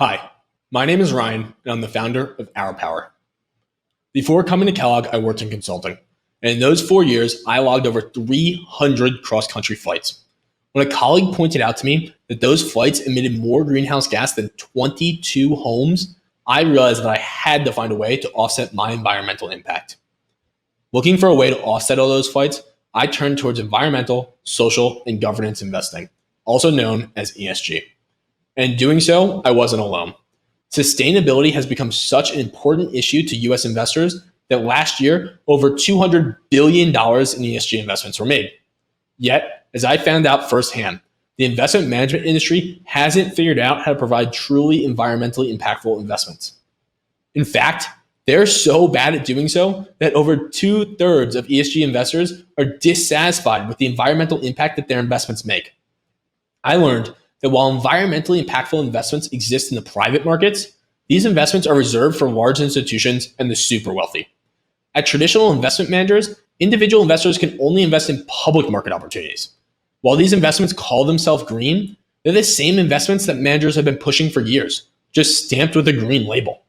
Hi, my name is Ryan, and I'm the founder of OurPower. Before coming to Kellogg, I worked in consulting, and in those 4 years, I logged over 300 cross-country flights. When a colleague pointed out to me that those flights emitted more greenhouse gas than 22 homes, I realized that I had to find a way to offset my environmental impact. Looking for a way to offset all those flights, I turned towards environmental, social, and governance investing, also known as ESG. And in doing so, I wasn't alone. Sustainability has become such an important issue to US investors that last year, over $200 billion in ESG investments were made. Yet, as I found out firsthand, the investment management industry hasn't figured out how to provide truly environmentally impactful investments. In fact, they're so bad at doing so that over 2/3 of ESG investors are dissatisfied with the environmental impact that their investments make. I learned that while environmentally impactful investments exist in the private markets, these investments are reserved for large institutions and the super wealthy. At traditional investment managers, individual investors can only invest in public market opportunities. While these investments call themselves green, they're the same investments that managers have been pushing for years, just stamped with a green label.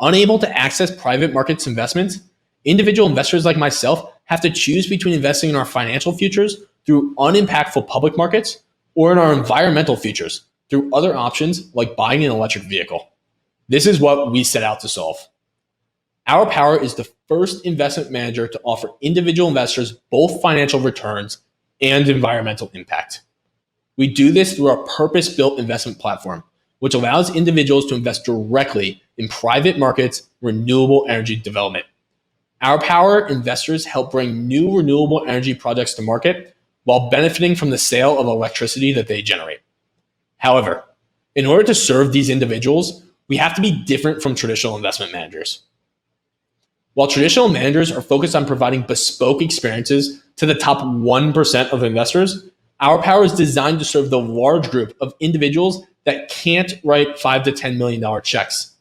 Unable to access private markets investments, individual investors like myself have to choose between investing in our financial futures through unimpactful public markets or in our environmental futures through other options like buying an electric vehicle. This is what we set out to solve. OurPower is the first investment manager to offer individual investors both financial returns and environmental impact. We do this through our purpose-built investment platform, which allows individuals to invest directly in private markets, renewable energy development. OurPower investors help bring new renewable energy projects to market while benefiting from the sale of electricity that they generate. However, in order to serve these individuals, we have to be different from traditional investment managers. While traditional managers are focused on providing bespoke experiences to the top 1% of investors, OurPower is designed to serve the large group of individuals that can't write $5 to $10 million checks.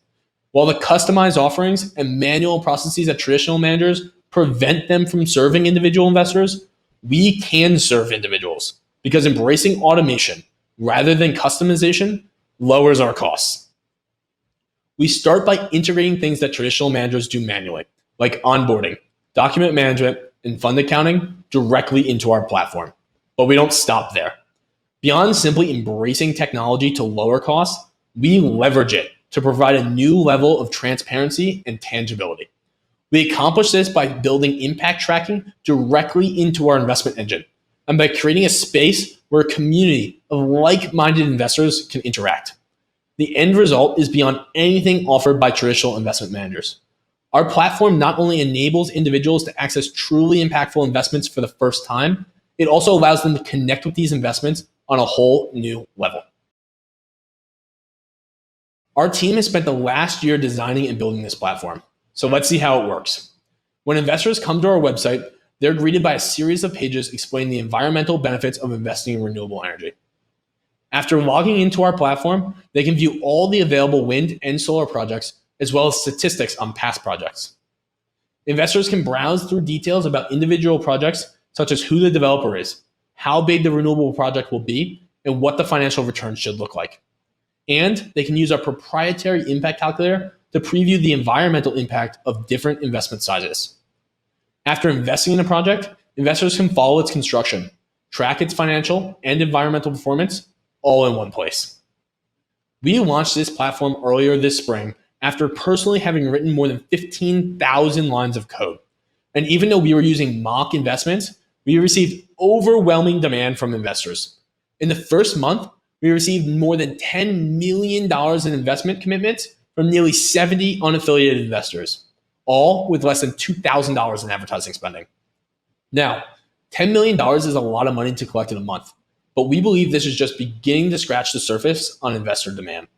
While the customized offerings and manual processes at traditional managers prevent them from serving individual investors, we can serve individuals because embracing automation rather than customization lowers our costs. We start by integrating things that traditional managers do manually, like onboarding, document management, and fund accounting directly into our platform. But we don't stop there. Beyond simply embracing technology to lower costs, we leverage it to provide a new level of transparency and tangibility. We accomplish this by building impact tracking directly into our investment engine and by creating a space where a community of like-minded investors can interact. The end result is beyond anything offered by traditional investment managers. Our platform not only enables individuals to access truly impactful investments for the first time, it also allows them to connect with these investments on a whole new level. Our team has spent the last year designing and building this platform. So let's see how it works. When investors come to our website, they're greeted by a series of pages explaining the environmental benefits of investing in renewable energy. After logging into our platform, they can view all the available wind and solar projects, as well as statistics on past projects. Investors can browse through details about individual projects, such as who the developer is, how big the renewable project will be, and what the financial returns should look like. And they can use our proprietary impact calculator to preview the environmental impact of different investment sizes. After investing in a project, investors can follow its construction, track its financial and environmental performance, all in one place. We launched this platform earlier this spring after personally having written more than 15,000 lines of code. And even though we were using mock investments, we received overwhelming demand from investors. In the first month, we received more than $10 million in investment commitments from nearly 70 unaffiliated investors, all with less than $2,000 in advertising spending. Now, $10 million is a lot of money to collect in a month, but we believe this is just beginning to scratch the surface on investor demand.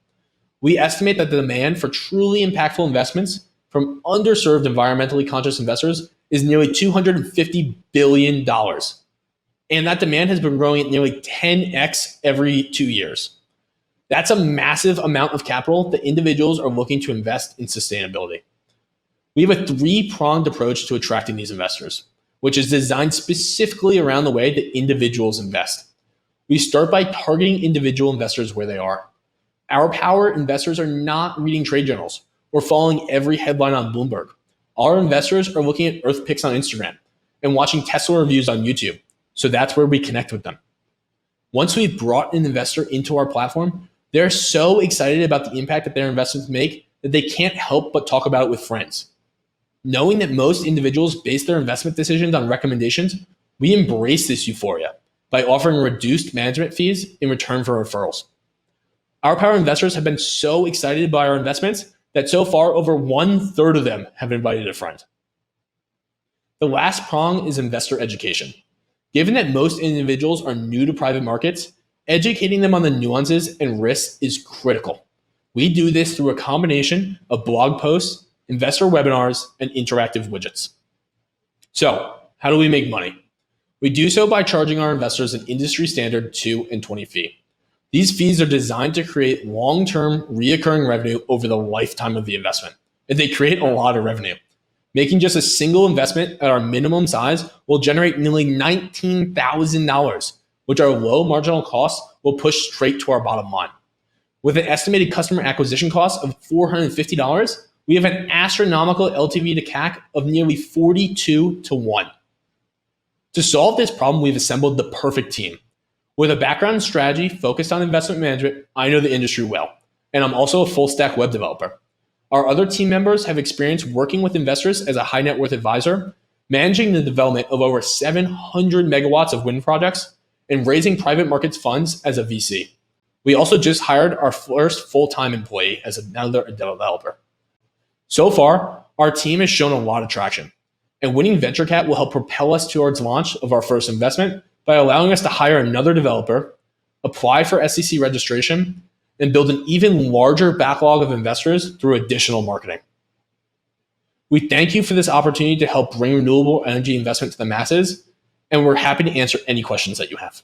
We estimate that the demand for truly impactful investments from underserved environmentally conscious investors is nearly $250 billion. And that demand has been growing at nearly 10x every 2 years. That's a massive amount of capital that individuals are looking to invest in sustainability. We have a three-pronged approach to attracting these investors, which is designed specifically around the way that individuals invest. We start by targeting individual investors where they are. Our Power investors are not reading trade journals or following every headline on Bloomberg. Our investors are looking at Earth pics on Instagram and watching Tesla reviews on YouTube. So that's where we connect with them. Once we've brought an investor into our platform, they're so excited about the impact that their investments make that they can't help but talk about it with friends. Knowing that most individuals base their investment decisions on recommendations, we embrace this euphoria by offering reduced management fees in return for referrals. Our Power investors have been so excited by our investments that so far over 1/3 of them have invited a friend. The last prong is investor education. Given that most individuals are new to private markets, educating them on the nuances and risks is critical. We do this through a combination of blog posts, investor webinars, and interactive widgets. So, how do we make money? We do so by charging our investors an industry standard 2 and 20 fee. These fees are designed to create long-term reoccurring revenue over the lifetime of the investment, and they create a lot of revenue. Making just a single investment at our minimum size will generate nearly $19,000, which our low marginal costs will push straight to our bottom line. With an estimated customer acquisition cost of $450, we have an astronomical LTV to CAC of nearly 42 to 1. To solve this problem, we've assembled the perfect team. With a background in strategy focused on investment management, I know the industry well, and I'm also a full-stack web developer. Our other team members have experience working with investors as a high net worth advisor, managing the development of over 700 megawatts of wind projects, and raising private markets funds as a VC. We also just hired our first full-time employee as another developer. So far, our team has shown a lot of traction, and winning VentureCat will help propel us towards launch of our first investment by allowing us to hire another developer, apply for SEC registration, and build an even larger backlog of investors through additional marketing. We thank you for this opportunity to help bring renewable energy investment to the masses, and we're happy to answer any questions that you have.